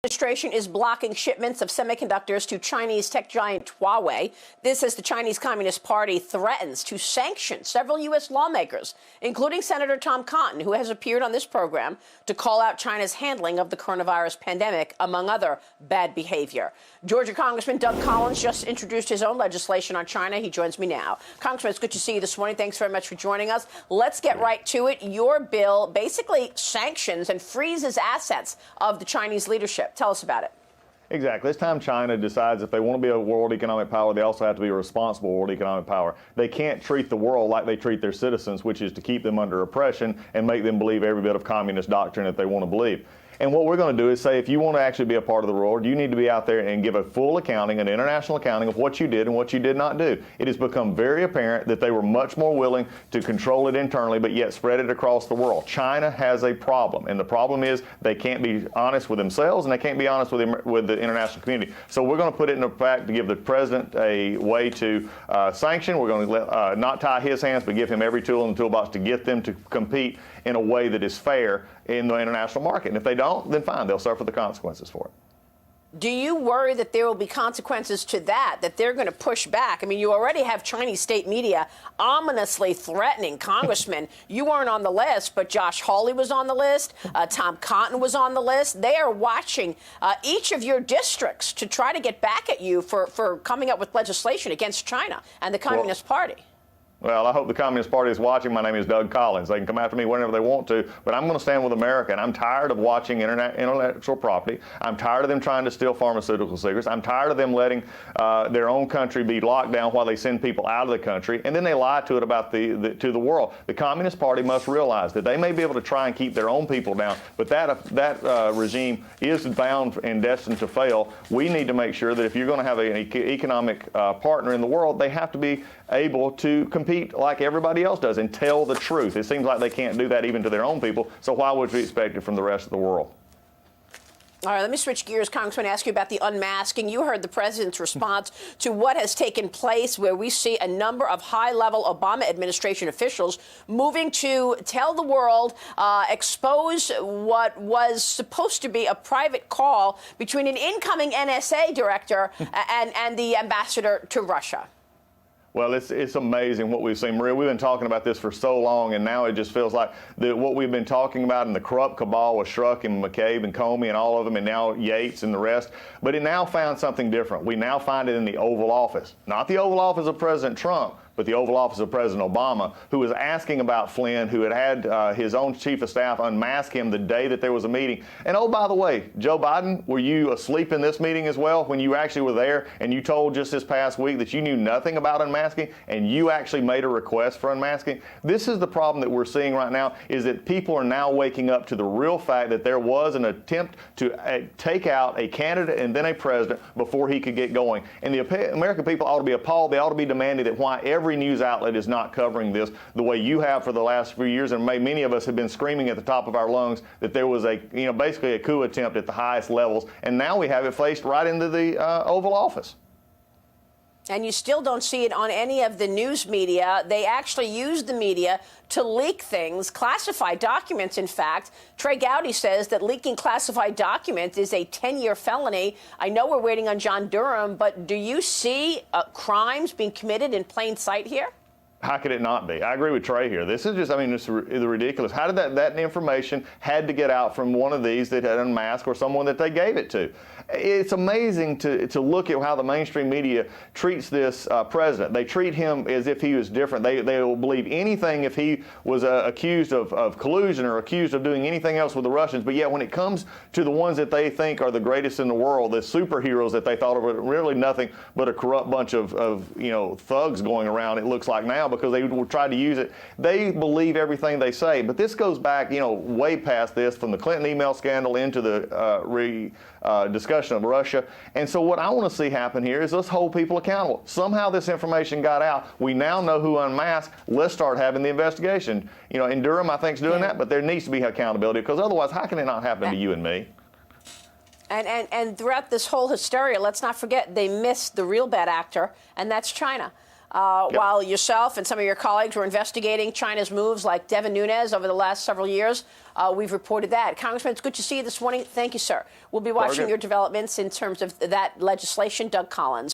Administration is blocking shipments of semiconductors to Chinese tech giant Huawei. This as the Chinese Communist Party threatens to sanction several U.S. lawmakers, including Senator Tom Cotton, who has appeared on this program to call out China's handling of the coronavirus pandemic, among other bad behavior. Georgia Congressman Doug Collins just introduced his own legislation on China. He joins me now. Congressman, it's good to see you this morning. Thanks very much for joining us. Let's get right to it. Your bill basically sanctions and freezes assets of the Chinese leadership. Tell us about it. Exactly. This time China decides if they want to be a world economic power, they also have to be a responsible world economic power. They can't treat the world like they treat their citizens, which is to keep them under oppression and make them believe every bit of communist doctrine that they want to believe. And what we're going to do is say, if you want to actually be a part of the world, you need to be out there and give a full accounting, an international accounting of what you did and what you did not do. It has become very apparent that they were much more willing to control it internally, but yet spread it across the world. China has a problem, and the problem is they can't be honest with themselves and they can't be honest with the international community. So we're going to put it in effect to give the president a way to sanction. We're going to not tie his hands, but give him every tool in the toolbox to get them to compete in a way that is fair in the international market. And if they don't, then fine, they'll suffer the consequences for it. Do you worry that there will be consequences to that they're going to push back? I mean, you already have Chinese state media ominously threatening congressmen. You weren't on the list, but Josh Hawley was on the list. Tom Cotton was on the list. They are watching each of your districts to try to get back at you for coming up with legislation against China and the Communist Party. Well, I hope the Communist Party is watching. My name is Doug Collins. They can come after me whenever they want to, but I'm going to stand with America, and I'm tired of watching intellectual property. I'm tired of them trying to steal pharmaceutical secrets. I'm tired of them letting their own country be locked down while they send people out of the country, and then they lie to it about to the world. The Communist Party must realize that they may be able to try and keep their own people down, but that regime is bound and destined to fail. We need to make sure that if you're going to have an economic partner in the world, they have to be able to compete like everybody else does and tell the truth. It seems like they can't do that even to their own people, so why would we expect it from the rest of the world? All right, let me switch gears, Congressman, and ask you about the unmasking. You heard the president's response to what has taken place, where we see a number of high-level Obama administration officials moving to tell the world, expose what was supposed to be a private call between an incoming NSA director and the ambassador to Russia. Well, it's amazing what we've seen, Maria. We've been talking about this for so long, and now it just feels like what we've been talking about in the corrupt cabal with Strzok and McCabe and Comey and all of them, and now Yates and the rest. But it now found something different. We now find it in the Oval Office. Not the Oval Office of President Trump, but the Oval Office of President Obama, who was asking about Flynn, who had his own chief of staff unmask him the day that there was a meeting. And oh, by the way, Joe Biden, were you asleep in this meeting as well when you actually were there and you told just this past week that you knew nothing about unmasking and you actually made a request for unmasking? This is the problem that we're seeing right now, is that people are now waking up to the real fact that there was an attempt to take out a candidate and then a president before he could get going. And the American people ought to be appalled. They ought to be demanding that why every news outlet is not covering this the way you have for the last few years, and many of us have been screaming at the top of our lungs that there was basically a coup attempt at the highest levels, and now we have it faced right into the Oval Office. And you still don't see it on any of the news media. They actually use the media to leak things, classified documents, in fact. Trey Gowdy says that leaking classified documents is a 10-year felony. I know we're waiting on John Durham, but do you see crimes being committed in plain sight here? How could it not be? I agree with Trey here. This is just, it's ridiculous. How did that information had to get out from one of these that had unmasked or someone that they gave it to? It's amazing to look at how the mainstream media treats this president. They treat him as if he was different. They will believe anything if he was accused of collusion or accused of doing anything else with the Russians. But yet when it comes to the ones that they think are the greatest in the world, the superheroes that they thought were really nothing but a corrupt bunch of thugs going around, it looks like now, because they tried to use it. They believe everything they say. But this goes back, way past this, from the Clinton email scandal into the discussion of Russia. And so what I want to see happen here is let's hold people accountable. Somehow this information got out. We now know who unmasked. Let's start having the investigation. And Durham, I think, is doing that, but there needs to be accountability, because otherwise, how can it not happen to you and me? And throughout this whole hysteria, let's not forget they missed the real bad actor, and that's China. while yourself and some of your colleagues were investigating China's moves like Devin Nunes over the last several years. We've reported that. Congressman, it's good to see you this morning. Thank you, sir. We'll be watching your developments in terms of that legislation. Doug Collins.